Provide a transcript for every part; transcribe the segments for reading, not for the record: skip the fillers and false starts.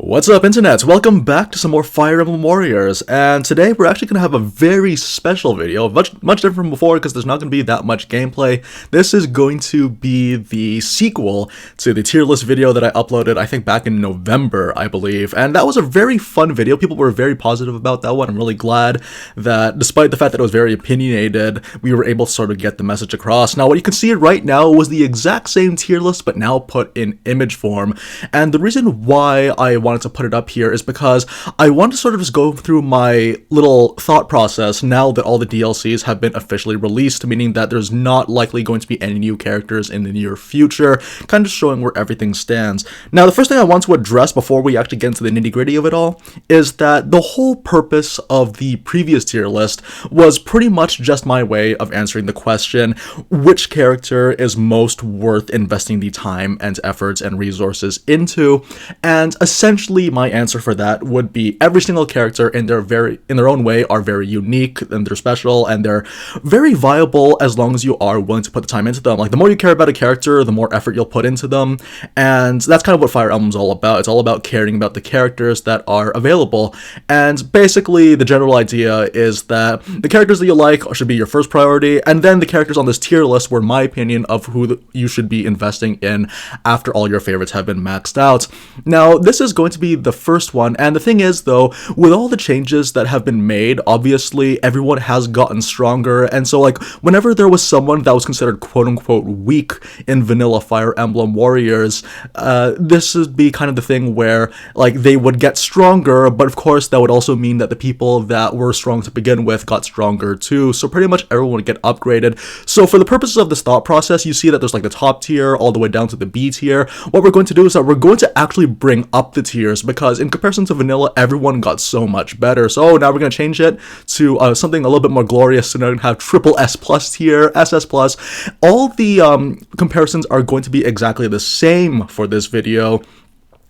What's up, internets? Welcome back to some more Fire Emblem Warriors, and today we're actually going to have a very special video, much different from before because there's not going to be that much gameplay. This is going to be the sequel to the tier list video that I uploaded, I think back in November, I believe, and that was a very fun video. People were very positive about that one. I'm really glad that despite the fact that it was very opinionated, we were able to sort of get the message across. Now, what you can see right now was the exact same tier list, but now put in image form, and the reason why I wanted to put it up here is because I want to sort of just go through my little thought process now that all the DLCs have been officially released, meaning that there's not likely going to be any new characters in the near future, kind of showing where everything stands. Now, the first thing I want to address before we actually get into the nitty-gritty of it all is that the whole purpose of the previous tier list was pretty much just my way of answering the question, which character is most worth investing the time and efforts and resources into, and essentially my answer for that would be every single character in their own way are very unique and they're special and they're very viable as long as you are willing to put the time into them. Like, the more you care about a character, the more effort you'll put into them, and that's kind of what Fire Emblem's all about. It's all about caring about the characters that are available, and basically the general idea is that the characters that you like should be your first priority, and then the characters on this tier list were my opinion of who you should be investing in after all your favorites have been maxed out. Now, this is going to be the first one, and the thing is, though, with all the changes that have been made, obviously everyone has gotten stronger, and so, like, whenever there was someone that was considered quote-unquote weak in vanilla Fire Emblem Warriors, this would be kind of the thing where, like, they would get stronger, but of course that would also mean that the people that were strong to begin with got stronger too, so pretty much everyone would get upgraded. So for the purposes of this thought process, you see that there's like the top tier all the way down to the B tier. What we're going to do is that we're going to actually bring up the tiers, because in comparison to vanilla, everyone got so much better. So now we're going to change it to something a little bit more glorious. So now we're going to have triple S plus tier, SS plus. All the comparisons are going to be exactly the same for this video.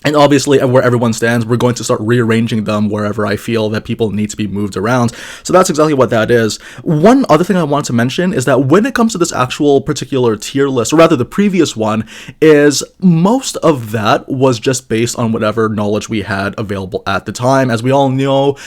And obviously, where everyone stands, we're going to start rearranging them wherever I feel that people need to be moved around. So that's exactly what that is. One other thing I want to mention is that when it comes to this actual particular tier list, or rather the previous one, is most of that was just based on whatever knowledge we had available at the time. As we all know,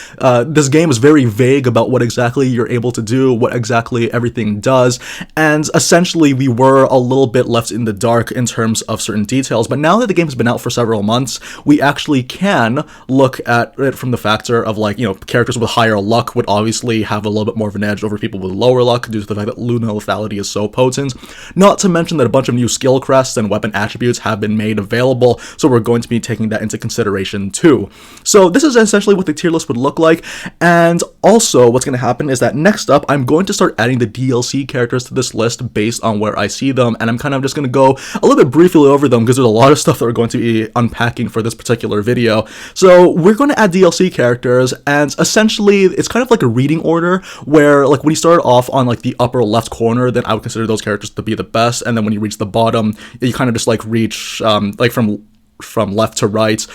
this game is very vague about what exactly you're able to do, what exactly everything does, and essentially we were a little bit left in the dark in terms of certain details. But now that the game has been out for several months, we actually can look at it from the factor of, like, you know, characters with higher luck would obviously have a little bit more of an edge over people with lower luck due to the fact that Luna lethality is so potent. Not to mention that a bunch of new skill crests and weapon attributes have been made available, so we're going to be taking that into consideration too. So this is essentially what the tier list would look like, and also what's going to happen is that next up, I'm going to start adding the DLC characters to this list based on where I see them, and I'm kind of just going to go a little bit briefly over them because there's a lot of stuff that we're going to be unpacking for this particular video. So we're going to add DLC characters, and essentially it's kind of like a reading order where, like, when you start off on like the upper left corner, then I would consider those characters to be the best, and then when you reach the bottom, you kind of just like reach like from left to right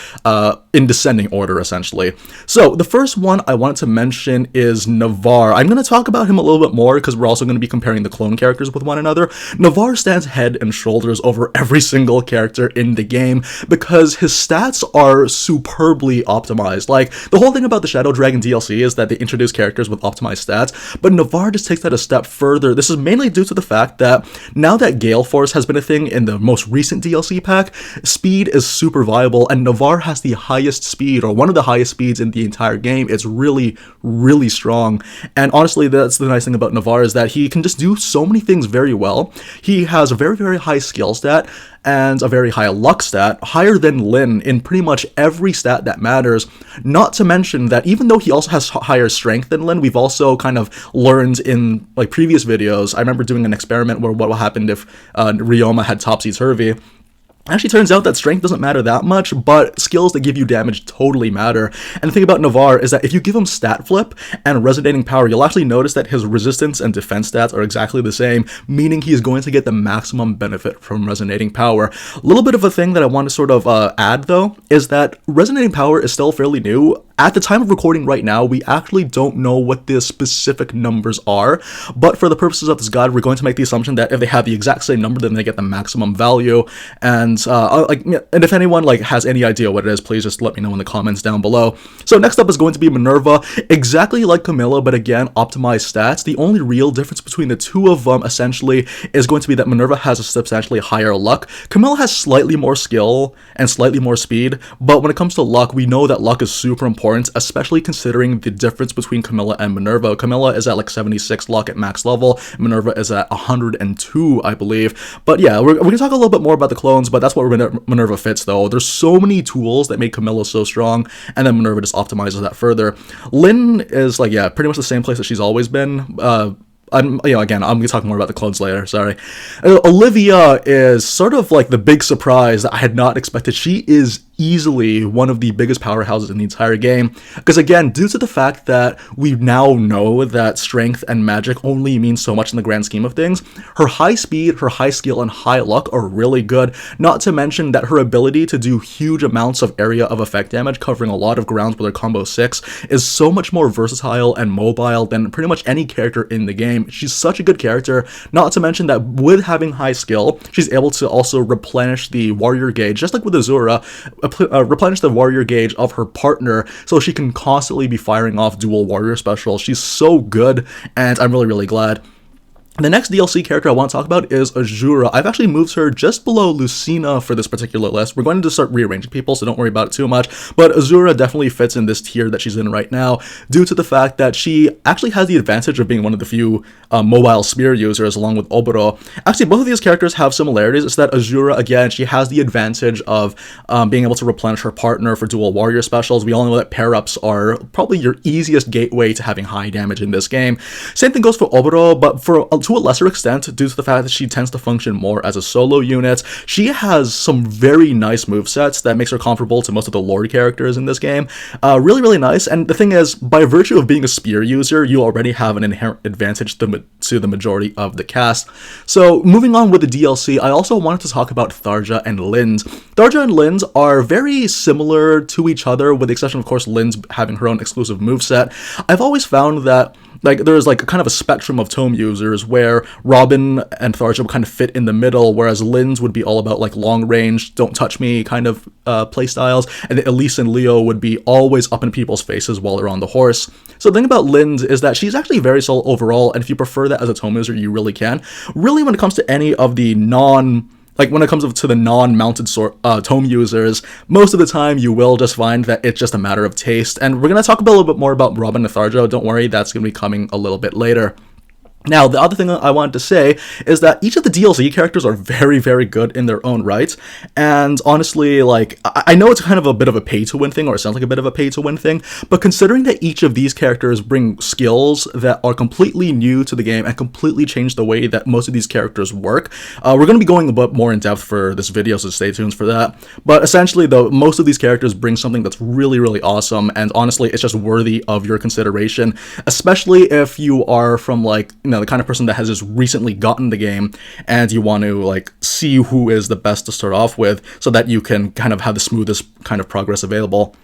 in descending order, essentially. So the first one I wanted to mention is Navarre. I'm going to talk about him a little bit more because we're also going to be comparing the clone characters with one another. Navarre stands head and shoulders over every single character in the game because his stats are superbly optimized. Like, the whole thing about the Shadow Dragon DLC is that they introduce characters with optimized stats, but Navarre just takes that a step further. This is mainly due to the fact that now that Gale Force has been a thing in the most recent DLC pack, speed is super viable, and Navarre has the highest speed, or one of the highest speeds in the entire game. It's really, really strong, and honestly, that's the nice thing about Navarre, is that he can just do so many things very well. He has a very, very high skill stat, and a very high luck stat, higher than Lyn in pretty much every stat that matters. Not to mention that even though he also has higher strength than Lyn, we've also kind of learned in like previous videos. I remember doing an experiment where what happened if Ryoma had topsy-turvy. Actually turns out that strength doesn't matter that much, but skills that give you damage totally matter. And the thing about Navarre is that if you give him stat flip and resonating power, you'll actually notice that his resistance and defense stats are exactly the same, meaning he's going to get the maximum benefit from resonating power. A little bit of a thing that I want to sort of add, though, is that resonating power is still fairly new. At the time of recording right now, we actually don't know what the specific numbers are, but for the purposes of this guide, we're going to make the assumption that if they have the exact same number, then they get the maximum value, and and if anyone like has any idea what it is, please just let me know in the comments down below. So next up is going to be Minerva, exactly like Camilla, but again, optimized stats. The only real difference between the two of them essentially is going to be that Minerva has a substantially higher luck. Camilla has slightly more skill and slightly more speed, but when it comes to luck, we know that luck is super important, especially considering the difference between Camilla and Minerva. Camilla is at like 76 luck at max level, Minerva is at 102, I believe. But yeah, we're gonna talk a little bit more about the clones, but that's what Minerva fits though. There's so many tools that make Camilla so strong, and then Minerva just optimizes that further. Lynn is like, yeah, pretty much the same place that she's always been. Again, I'm gonna talk more about the clones later, sorry. Olivia is sort of like the big surprise that I had not expected. She is easily one of the biggest powerhouses in the entire game, because again, due to the fact that we now know that strength and magic only mean so much in the grand scheme of things, her high speed, her high skill, and high luck are really good, not to mention that her ability to do huge amounts of area of effect damage, covering a lot of grounds with her combo 6, is so much more versatile and mobile than pretty much any character in the game. She's such a good character, not to mention that with having high skill, she's able to also replenish the warrior gauge, just like with Azura, replenish the warrior gauge of her partner, so she can constantly be firing off dual warrior specials. She's so good, and I'm really, really glad. The next DLC character I want to talk about is Azura. I've actually moved her just below Lucina for this particular list. We're going to start rearranging people, so don't worry about it too much. But Azura definitely fits in this tier that she's in right now, due to the fact that she actually has the advantage of being one of the few mobile spear users, along with Oboro. Actually, both of these characters have similarities. It's that Azura, again, she has the advantage of being able to replenish her partner for dual warrior specials. We all know that pair-ups are probably your easiest gateway to having high damage in this game. Same thing goes for Oboro, but to a lesser extent, due to the fact that she tends to function more as a solo unit. She has some very nice movesets that makes her comparable to most of the Lord characters in this game. Really, really nice, and the thing is, by virtue of being a spear user, you already have an inherent advantage to the majority of the cast. So, moving on with the DLC, I also wanted to talk about Tharja and Lind. Tharja and Lind are very similar to each other, with the exception, of course, Lind's having her own exclusive moveset. I've always found that there's like kind of a spectrum of tome users where Robin and Tharja would kind of fit in the middle, whereas Lynn's would be all about like long range, don't touch me kind of playstyles, and then Elise and Leo would be always up in people's faces while they're on the horse. So the thing about Lind is that she's actually very solid overall, and if you prefer that as a tome user, you really can. Really, when it comes to any of the when it comes to the non-mounted tome users, most of the time you will just find that it's just a matter of taste. And we're going to talk a little bit more about Robin and Tharja. Don't worry, that's going to be coming a little bit later. Now, the other thing I wanted to say is that each of the DLC characters are very, very good in their own right, and honestly, like, I know it's kind of a bit of a pay-to-win thing, or it sounds like a bit of a pay-to-win thing, but considering that each of these characters bring skills that are completely new to the game and completely change the way that most of these characters work, we're going to be going a bit more in depth for this video, so stay tuned for that. But essentially, though, most of these characters bring something that's really, really awesome, and honestly, it's just worthy of your consideration, especially if you are from, like, the kind of person that has just recently gotten the game and you want to like see who is the best to start off with, so that you can kind of have the smoothest kind of progress available.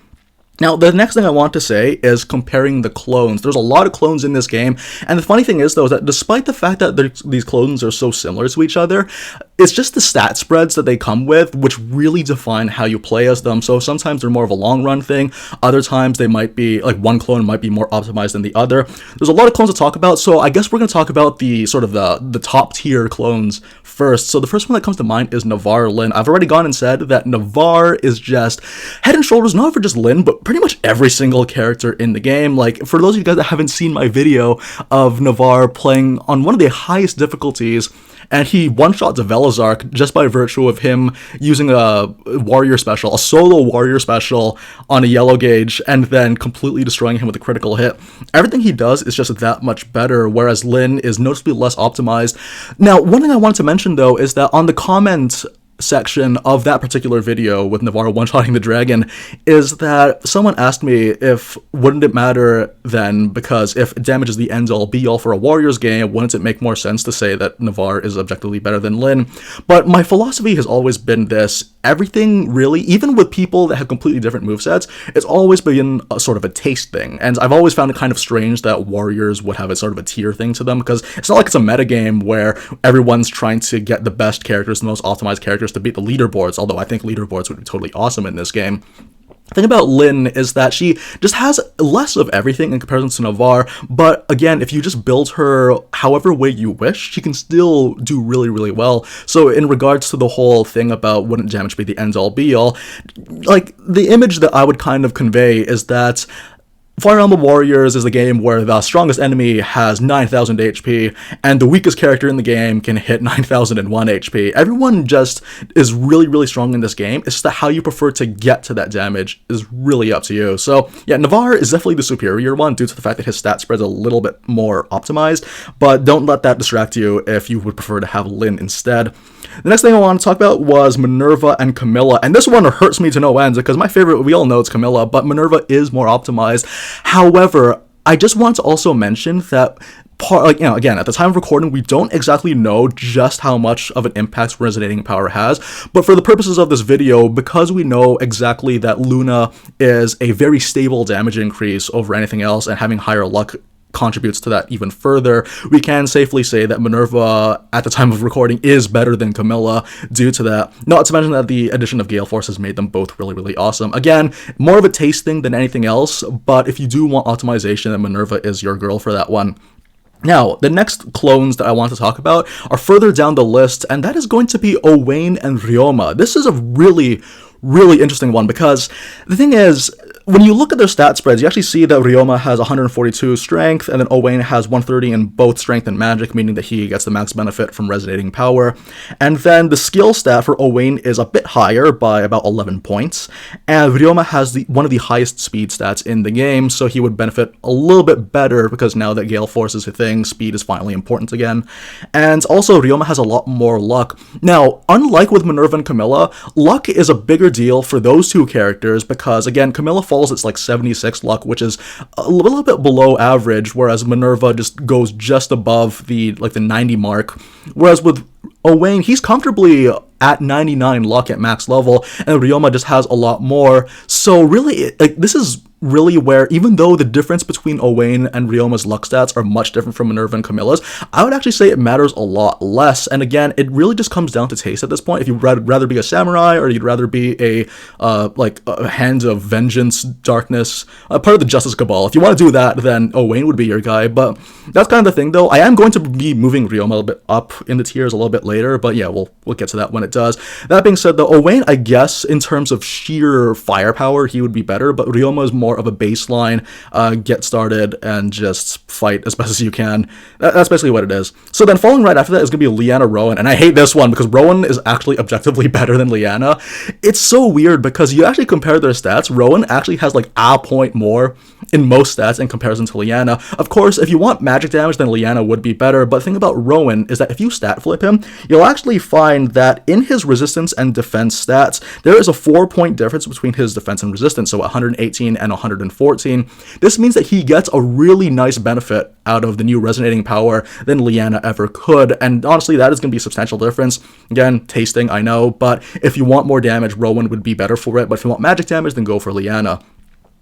Now, the next thing I want to say is comparing the clones. There's a lot of clones in this game, and the funny thing is, though, is that despite the fact that these clones are so similar to each other, it's just the stat spreads that they come with which really define how you play as them. So sometimes they're more of a long-run thing, other times they might be, like, one clone might be more optimized than the other. There's a lot of clones to talk about, so I guess we're going to talk about the sort of the top-tier clones first. So the first one that comes to mind is Navarre Lyn. I've already gone and said that Navarre is just head and shoulders, not for just Lyn, but pretty much every single character in the game. Like, for those of you guys that haven't seen my video of Navarre playing on one of the highest difficulties, and he one-shots Velazark just by virtue of him using a warrior special, a solo warrior special on a yellow gauge, and then completely destroying him with a critical hit. Everything he does is just that much better, whereas Lyn is noticeably less optimized. Now, one thing I wanted to mention, though, is that on the comment section of that particular video with Navarre one-shotting the dragon, is that someone asked me if wouldn't it matter then, because if damage is the end-all be-all for a Warriors game, wouldn't it make more sense to say that Navarre is objectively better than Lyn? But my philosophy has always been this: everything really, even with people that have completely different movesets, it's always been a sort of a taste thing, and I've always found it kind of strange that Warriors would have a sort of a tier thing to them, because it's not like it's a metagame where everyone's trying to get the best characters, the most optimized characters characters to beat the leaderboards, although I think leaderboards would be totally awesome in this game. The thing about Lyn is that she just has less of everything in comparison to Navarre, but again, if you just build her however way you wish, she can still do really, really well. So in regards to the whole thing about wouldn't damage be the end-all be-all, like, the image that I would kind of convey is that Fire Emblem Warriors is a game where the strongest enemy has 9,000 HP, and the weakest character in the game can hit 9,001 HP. Everyone just is really, really strong in this game. It's just that how you prefer to get to that damage is really up to you. So yeah, Navarre is definitely the superior one due to the fact that his stat spread's a little bit more optimized, but don't let that distract you if you would prefer to have Lyn instead. The next thing I want to talk about was Minerva and Camilla, and this one hurts me to no end because my favorite, we all know it's Camilla, but Minerva is more optimized. However, I just want to also mention that again, at the time of recording, we don't exactly know just how much of an impact Resonating Power has, but for the purposes of this video, because we know exactly that Luna is a very stable damage increase over anything else, and having higher luck contributes to that even further, we can safely say that Minerva, at the time of recording, is better than Camilla due to that. Not to mention that the addition of Gale Force has made them both really, really awesome. Again, more of a taste thing than anything else, but if you do want optimization, then Minerva is your girl for that one. Now, the next clones that I want to talk about are further down the list, and that is going to be Owain and Ryoma. This is a really, really interesting one because the thing is, when you look at their stat spreads, you actually see that Ryoma has 142 strength, and then Owain has 130 in both strength and magic, meaning that he gets the max benefit from Resonating Power. And then the skill stat for Owain is a bit higher by about 11 points, and Ryoma has one of the highest speed stats in the game, so he would benefit a little bit better because now that Gale Force is a thing, speed is finally important again. And also, Ryoma has a lot more luck. Now, unlike with Minerva and Camilla, luck is a bigger deal for those two characters because, again, Camilla it's like 76 luck, which is a little bit below average, whereas Minerva just goes just above the 90 mark. Whereas with Owain, he's comfortably at 99 luck at max level, and Ryoma just has a lot more. So really, this is really where, even though the difference between Owain and Ryoma's luck stats are much different from Minerva and Camilla's, I would actually say it matters a lot less. And again, it really just comes down to taste at this point. If you'd rather be a samurai, or you'd rather be a Hand of Vengeance, Darkness, part of the Justice Cabal, if you want to do that, then Owain would be your guy. But that's kind of the thing, though. I am going to be moving Ryoma a little bit up in the tiers a little bit later, but yeah, we'll get to that when it does. That being said, though, Owain, I guess, in terms of sheer firepower, he would be better, but Ryoma is more of a baseline, get started and just fight as best as you can. That's basically what it is. So then following right after that is going to be Leanna Rowan, and I hate this one because Rowan is actually objectively better than Leanna. It's so weird because you actually compare their stats, Rowan actually has like a point more in most stats in comparison to Leanna. Of course, if you want magic damage, then Leanna would be better, but the thing about Rowan is that if you stat flip him, you'll actually find that in his resistance and defense stats, there is a 4-point difference between his defense and resistance, so 118 and 114. This means that he gets a really nice benefit out of the new Resonating Power than Leanna ever could, and honestly, that is going to be a substantial difference. Again, tasting, I know, but if you want more damage, Rowan would be better for it, but if you want magic damage, then go for Leanna.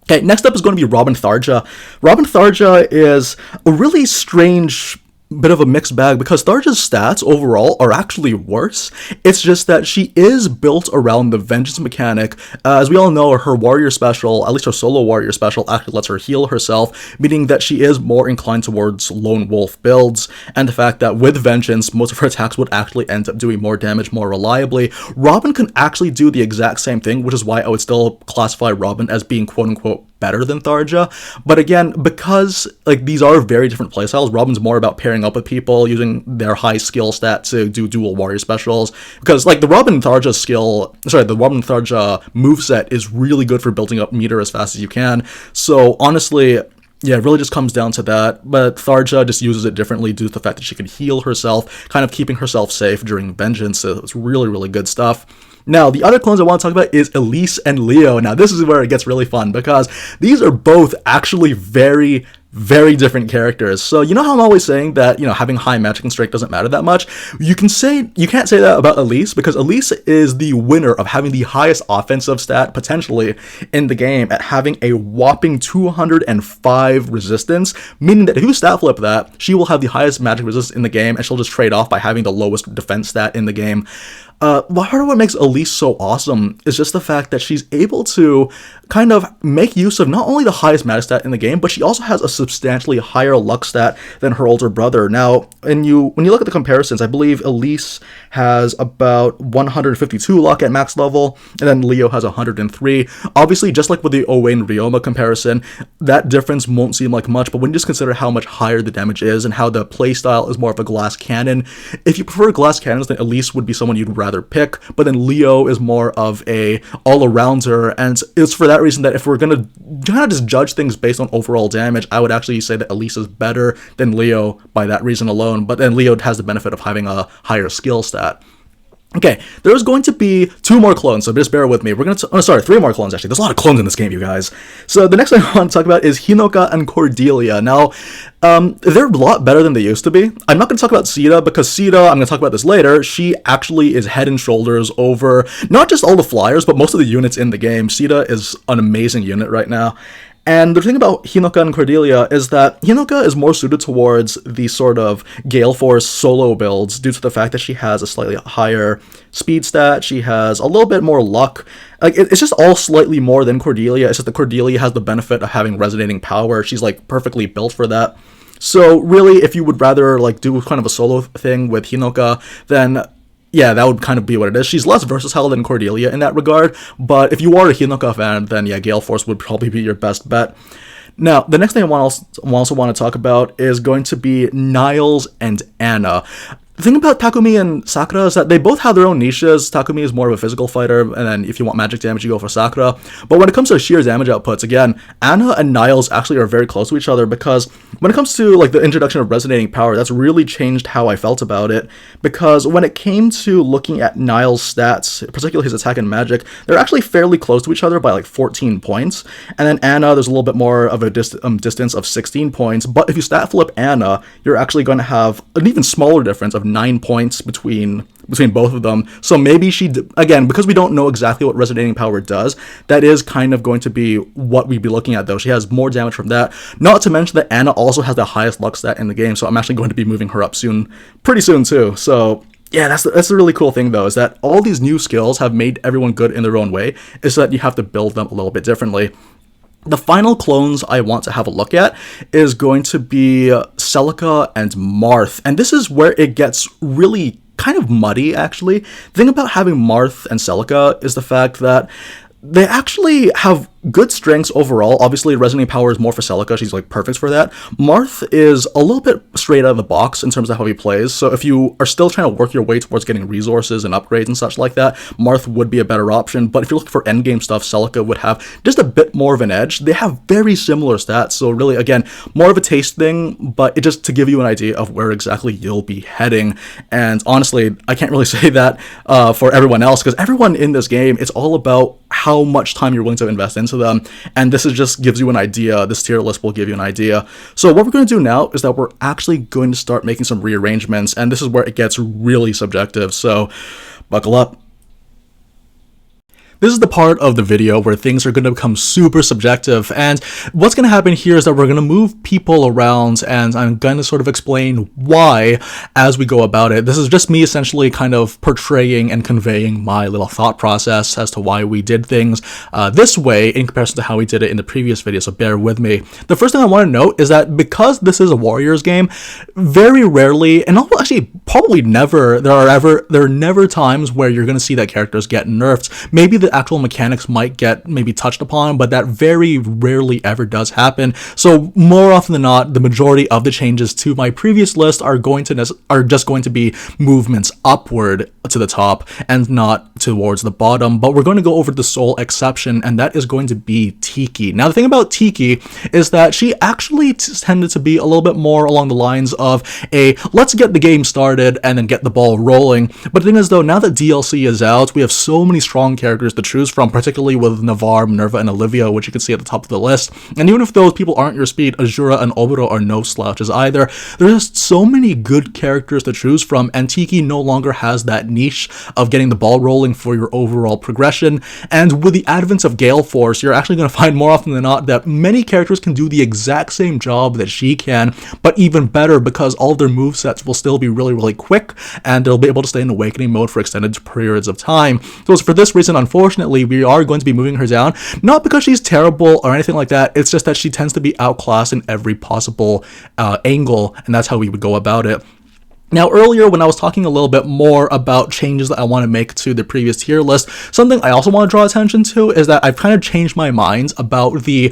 Okay, next up is going to be Robin Tharja. Robin Tharja is a really strange bit of a mixed bag because Tharja's stats overall are actually worse. It's just that she is built around the vengeance mechanic. As we all know, her warrior special, at least her solo warrior special, actually lets her heal herself, meaning that she is more inclined towards lone wolf builds, and the fact that with vengeance, most of her attacks would actually end up doing more damage more reliably. Robin can actually do the exact same thing, which is why I would still classify Robin as being quote-unquote better than Tharja. But again, because these are very different playstyles, Robin's more about pairing up with people, using their high skill stat to do dual warrior specials, because the Robin Tharja moveset is really good for building up meter as fast as you can. So honestly, yeah, it really just comes down to that, but Tharja just uses it differently due to the fact that she can heal herself, kind of keeping herself safe during vengeance, so it's really, really good stuff. Now, the other clones I want to talk about is Elise and Leo. Now, this is where it gets really fun, because these are both actually very, very different characters. So you know how I'm always saying that, you know, having high magic and strength doesn't matter that much? You can't say that about Elise, because Elise is the winner of having the highest offensive stat potentially in the game at having a whopping 205 resistance, meaning that if you stat flip that, she will have the highest magic resistance in the game, and she'll just trade off by having the lowest defense stat in the game. Part of what makes Elise so awesome is just the fact that she's able to kind of make use of not only the highest magic stat in the game, but she also has a substantially higher luck stat than her older brother. Now, when you look at the comparisons, I believe Elise has about 152 luck at max level, and then Leo has 103. Obviously, just like with the Owain Ryoma comparison, that difference won't seem like much, but when you just consider how much higher the damage is and how the playstyle is more of a glass cannon, if you prefer glass cannons, then Elise would be someone you'd rather pick, but then Leo is more of a all-arounder, and it's for that reason that if we're gonna kind of just judge things based on overall damage, I would actually say that Elise is better than Leo by that reason alone, but then Leo has the benefit of having a higher skill stat. Okay, there's going to be 2 more clones, so just bear with me. We're going to, 3 more clones actually. There's a lot of clones in this game, you guys. So the next thing I want to talk about is Hinoka and Cordelia. Now, they're a lot better than they used to be. I'm not going to talk about Sita, because Sita, I'm going to talk about this later, she actually is head and shoulders over not just all the flyers, but most of the units in the game. Sita is an amazing unit right now. And the thing about Hinoka and Cordelia is that Hinoka is more suited towards the sort of Gale Force solo builds due to the fact that she has a slightly higher speed stat, she has a little bit more luck. Like, it's just all slightly more than Cordelia. It's just that Cordelia has the benefit of having resonating power. She's like perfectly built for that. So really, if you would rather like do kind of a solo thing with Hinoka, then yeah, that would kind of be what it is. She's less versatile than Cordelia in that regard, but if you are a Hinoka fan, then yeah, Gale Force would probably be your best bet. Now, the next thing I also want to talk about is going to be Niles and Anna. The thing about Takumi and Sakura is that they both have their own niches. Takumi is more of a physical fighter, and then if you want magic damage, you go for Sakura. But when it comes to sheer damage outputs, again, Anna and Niles actually are very close to each other, because when it comes to like the introduction of resonating power, that's really changed how I felt about it. Because when it came to looking at Niles' stats, particularly his attack and magic, they're actually fairly close to each other by like 14 points. And then Anna, there's a little bit more of a distance of 16 points. But if you stat flip Anna, you're actually going to have an even smaller difference of 9 points between both of them. So maybe again, because we don't know exactly what resonating power does, that is kind of going to be what we'd be looking at, though. She has more damage from that. Not to mention that Anna also has the highest luck stat in the game, so I'm actually going to be moving her up pretty soon too. So yeah, that's the really cool thing, though, is that all these new skills have made everyone good in their own way. It's that you have to build them a little bit differently. The final clones I want to have a look at is going to be Celica and Marth, and this is where it gets really kind of muddy, actually. The thing about having Marth and Celica is the fact that they actually have good strengths overall. Obviously, resonating power is more for Celica. She's like perfect for that. Marth is a little bit straight out of the box in terms of how he plays. So if you are still trying to work your way towards getting resources and upgrades and such like that, Marth would be a better option. But if you're looking for endgame stuff, Celica would have just a bit more of an edge. They have very similar stats. So really, again, more of a taste thing, but it just to give you an idea of where exactly you'll be heading. And honestly, I can't really say that for everyone else, because everyone in this game, it's all about how much time you're willing to invest into them, and this just gives you an idea. This tier list will give you an idea. So what we're going to do now is that we're actually going to start making some rearrangements, and this is where it gets really subjective, so buckle up. This is the part of the video where things are going to become super subjective, and what's going to happen here is that we're going to move people around, and I'm going to sort of explain why as we go about it. This is just me essentially kind of portraying and conveying my little thought process as to why we did things this way in comparison to how we did it in the previous video, so bear with me. The first thing I want to note is that because this is a Warriors game, very rarely, and actually probably never, there are never times where you're going to see that characters get nerfed. Maybe the actual mechanics might get maybe touched upon, but that very rarely ever does happen. So more often than not, the majority of the changes to my previous list are just going to be movements upward to the top and not towards the bottom. But we're going to go over the sole exception, and that is going to be Tiki. Now, the thing about Tiki is that she actually tended to be a little bit more along the lines of a let's get the game started and then get the ball rolling. But the thing is, though, now that DLC is out, we have so many strong characters to choose from, particularly with Navarre, Minerva, and Olivia, which you can see at the top of the list. And even if those people aren't your speed, Azura and Obito are no slouches either. There's just so many good characters to choose from, and Tiki no longer has that niche of getting the ball rolling for your overall progression. And with the advent of Gale Force, you're actually going to find more often than not that many characters can do the exact same job that she can, but even better, because all of their movesets will still be really, really quick, and they'll be able to stay in awakening mode for extended periods of time. So for this reason, unfortunately, we are going to be moving her down, not because she's terrible or anything like that, it's just that she tends to be outclassed in every possible angle, and that's how we would go about it. Now, earlier when I was talking a little bit more about changes that I want to make to the previous tier list, something I also want to draw attention to is that I've kind of changed my mind about the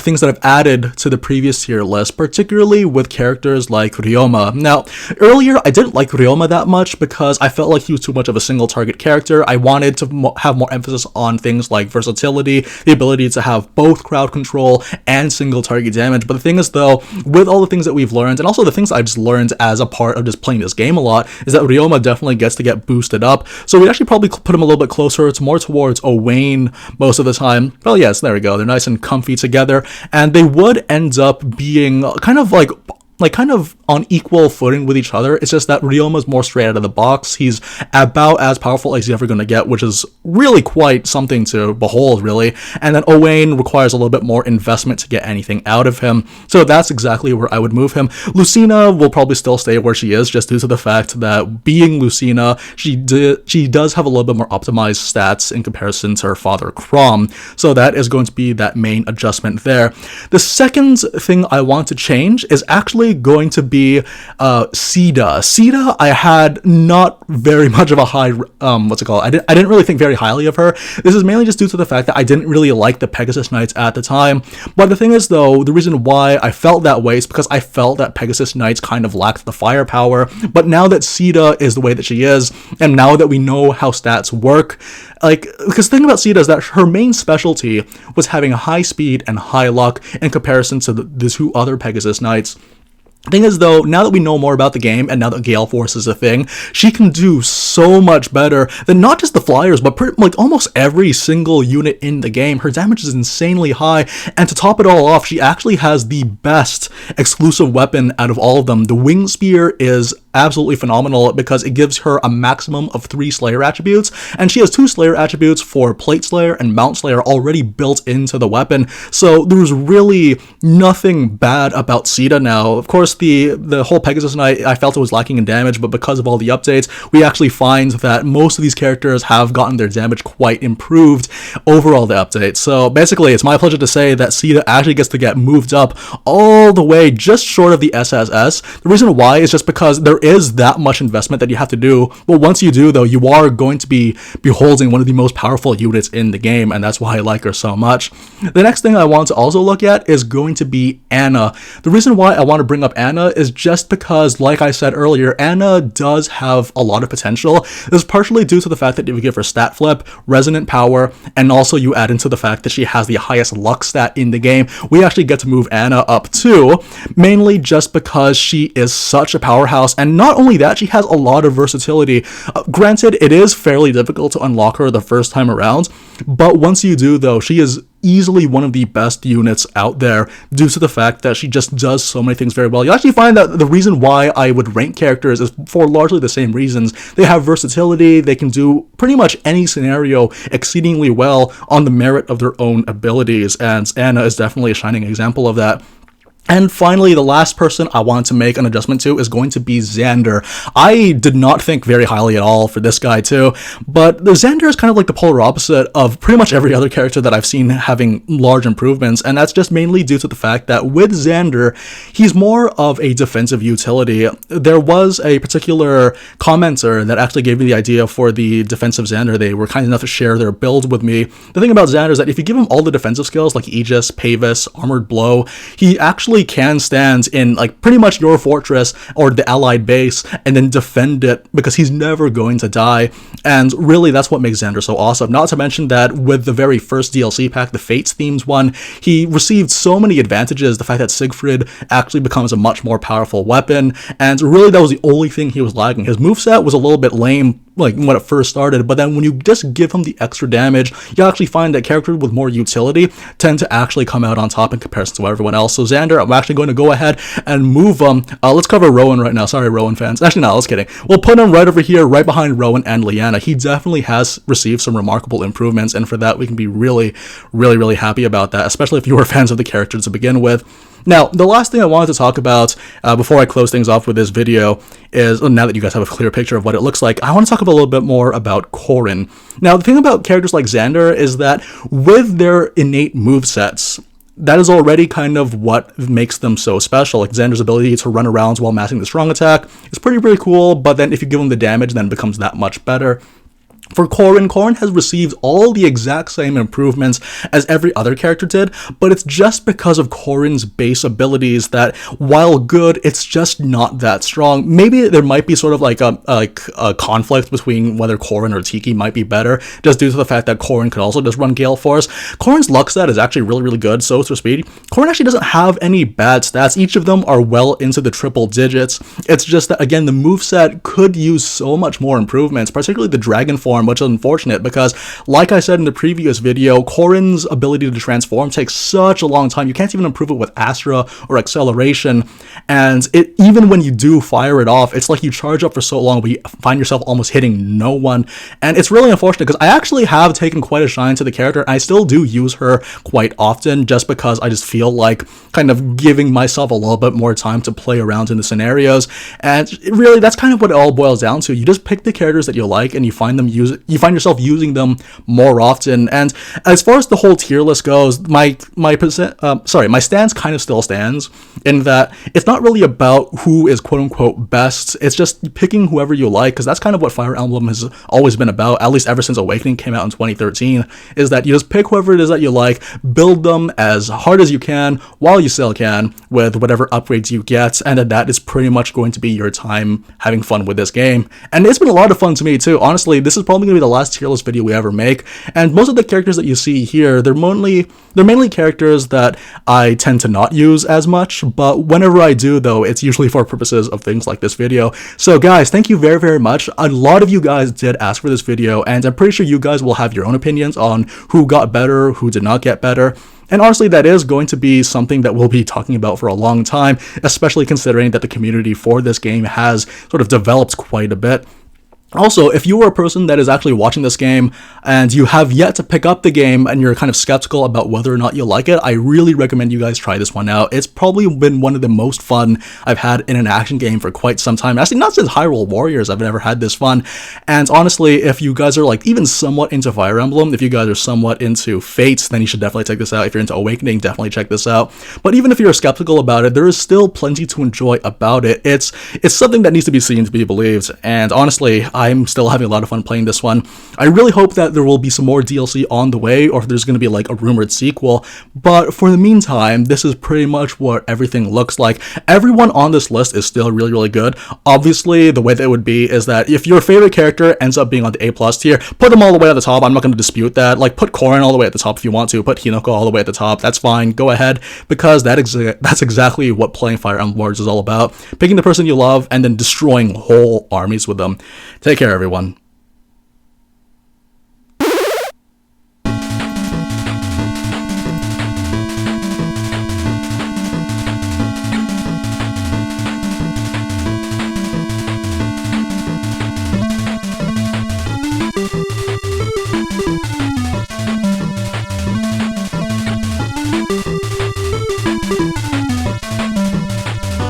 things that I've added to the previous tier list, particularly with characters like Ryoma. Now, earlier I didn't like Ryoma that much because I felt like he was too much of a single target character. I wanted to have more emphasis on things like versatility, the ability to have both crowd control and single target damage. But the thing is though, with all the things that we've learned, and also the things I've just learned as a part of just playing this game a lot, is that Ryoma definitely gets to get boosted up. So we'd actually probably put him a little bit closer. It's more towards Owain most of the time. Well, yes, there we go. They're nice and comfy together, and they would end up being kind of on equal footing with each other. It's just that Ryoma's more straight out of the box. He's about as powerful as he's ever going to get, which is really quite something to behold, really. And then Owain requires a little bit more investment to get anything out of him. So that's exactly where I would move him. Lucina will probably still stay where she is, just due to the fact that being Lucina, she does have a little bit more optimized stats in comparison to her father, Chrom. So that is going to be that main adjustment there. The second thing I want to change is actually going to be Sida. Sida, I had not very much of a high, I didn't really think very highly of her. This is mainly just due to the fact that I didn't really like the Pegasus Knights at the time. But the thing is though, the reason why I felt that way is because I felt that Pegasus Knights kind of lacked the firepower. But now that Sida is the way that she is, and now that we know how stats work, because the thing about Sida is that her main specialty was having high speed and high luck in comparison to the two other Pegasus Knights. The thing is though, now that we know more about the game and now that Gale Force is a thing, she can do so much better than not just the flyers, but almost every single unit in the game. Her damage is insanely high, and to top it all off, she actually has the best exclusive weapon out of all of them. The Wing Spear is absolutely phenomenal because it gives her a maximum of 3 Slayer attributes, and she has 2 Slayer attributes for Plate Slayer and Mount Slayer already built into the weapon. So there's really nothing bad about Sida now. Of course, the whole Pegasus Knight, I felt it was lacking in damage, but because of all the updates, we actually find that most of these characters have gotten their damage quite improved over all the updates. So basically, it's my pleasure to say that Sida actually gets to get moved up all the way just short of the SSS. The reason why is just because there is that much investment that you have to do, but once you do though, you are going to be beholding one of the most powerful units in the game, and that's why I like her so much. The next thing I want to also look at is going to be Anna. The reason why I want to bring up Anna is just because, like I said earlier, Anna does have a lot of potential. This is partially due to the fact that you give her stat flip, resonant power, and also you add into the fact that she has the highest luck stat in the game. We actually get to move Anna up too, mainly just because she is such a powerhouse, and not only that, she has a lot of versatility. Granted, it is fairly difficult to unlock her the first time around, but once you do though, she is easily one of the best units out there due to the fact that she just does so many things very well. You'll actually find that the reason why I would rank characters is for largely the same reasons. They have versatility, they can do pretty much any scenario exceedingly well on the merit of their own abilities, and Anna is definitely a shining example of that. And finally, the last person I want to make an adjustment to is going to be Xander. I did not think very highly at all for this guy too, but the Xander is kind of like the polar opposite of pretty much every other character that I've seen having large improvements, and that's just mainly due to the fact that with Xander, he's more of a defensive utility. There was a particular commenter that actually gave me the idea for the defensive Xander. They were kind enough to share their build with me. The thing about Xander is that if you give him all the defensive skills like Aegis, Pavis, Armored Blow, he actually can stand in like pretty much your fortress or the allied base and then defend it because he's never going to die. And really that's what makes Xander so awesome. Not to mention that with the very first DLC pack, the Fates themes one, he received so many advantages. The fact that Siegfried actually becomes a much more powerful weapon, and really that was the only thing he was lacking. His moveset was a little bit lame when it first started, but then when you just give him the extra damage, you actually find that characters with more utility tend to actually come out on top in comparison to everyone else. So Xander, I'm actually going to go ahead and move him. Let's cover Rowan right now. Sorry, Rowan fans. Actually, no, I was kidding. We'll put him right over here, right behind Rowan and Lyanna. He definitely has received some remarkable improvements, and for that, we can be really, really, really happy about that, especially if you were fans of the characters to begin with. Now, the last thing I wanted to talk about before I close things off with this video is, now that you guys have a clear picture of what it looks like, I want to talk a little bit more about Corrin. Now, the thing about characters like Xander is that with their innate movesets, that is already kind of what makes them so special. Like Xander's ability to run around while massing the strong attack is pretty cool, but then if you give him the damage, then it becomes that much better. For Corrin has received all the exact same improvements as every other character did, but it's just because of Corrin's base abilities that, while good, it's just not that strong. Maybe there might be sort of like a conflict between whether Corrin or Tiki might be better, just due to the fact that Corrin could also just run Gale Force. Corrin's luck stat is actually really good, so is her speed. Corrin actually doesn't have any bad stats. Each of them are well into the triple digits. It's just that, again, the moveset could use so much more improvements, particularly the Dragon Form, which is unfortunate because, like I said in the previous video, Corrin's ability to transform takes such a long time. You can't even improve it with Astra or Acceleration, and even when you do fire it off, it's like you charge up for so long, but you find yourself almost hitting no one, and it's really unfortunate because I actually have taken quite a shine to the character, and I still do use her quite often just because I just feel like kind of giving myself a little bit more time to play around in the scenarios, and really that's kind of what it all boils down to. You just pick the characters that you like and you find yourself using them more often. And as far as the whole tier list goes, my stance kind of still stands in that it's not really about who is quote unquote best. It's just picking whoever you like, because that's kind of what Fire Emblem has always been about, at least ever since Awakening came out in 2013, is that you just pick whoever it is that you like, build them as hard as you can while you still can with whatever upgrades you get, and that is pretty much going to be your time having fun with this game. And it's been a lot of fun to me too. Honestly, this is probably going to be the last tier list video we ever make, and most of the characters that you see here, they're mainly characters that I tend to not use as much, but whenever I do though, it's usually for purposes of things like this video. So guys, thank you very much. A lot of you guys did ask for this video, and I'm pretty sure you guys will have your own opinions on who got better, who did not get better. And honestly, that is going to be something that we'll be talking about for a long time, especially considering that the community for this game has sort of developed quite a bit. Also, if you are a person that is actually watching this game and you have yet to pick up the game and you're kind of skeptical about whether or not you like it, I really recommend you guys try this one out. It's probably been one of the most fun I've had in an action game for quite some time. Actually, not since Hyrule Warriors I've never had this fun. And honestly, if you guys are like even somewhat into Fire Emblem, if you guys are somewhat into Fates, then you should definitely check this out. If you're into Awakening, definitely check this out. But even if you're skeptical about it, there is still plenty to enjoy about it. It's something that needs to be seen to be believed. And honestly, I'm still having a lot of fun playing this one. I really hope that there will be some more DLC on the way, or if there's going to be like a rumored sequel, but for the meantime, this is pretty much what everything looks like. Everyone on this list is still really good. Obviously, the way that it would be is that if your favorite character ends up being on the A+ tier, put them all the way at the top. I'm not going to dispute that. Like, put Corrin all the way at the top if you want to, put Hinoko all the way at the top, that's fine, go ahead, because that's exactly what playing Fire Emblem Warriors is all about. Picking the person you love and then destroying whole armies with them. Take care, everyone.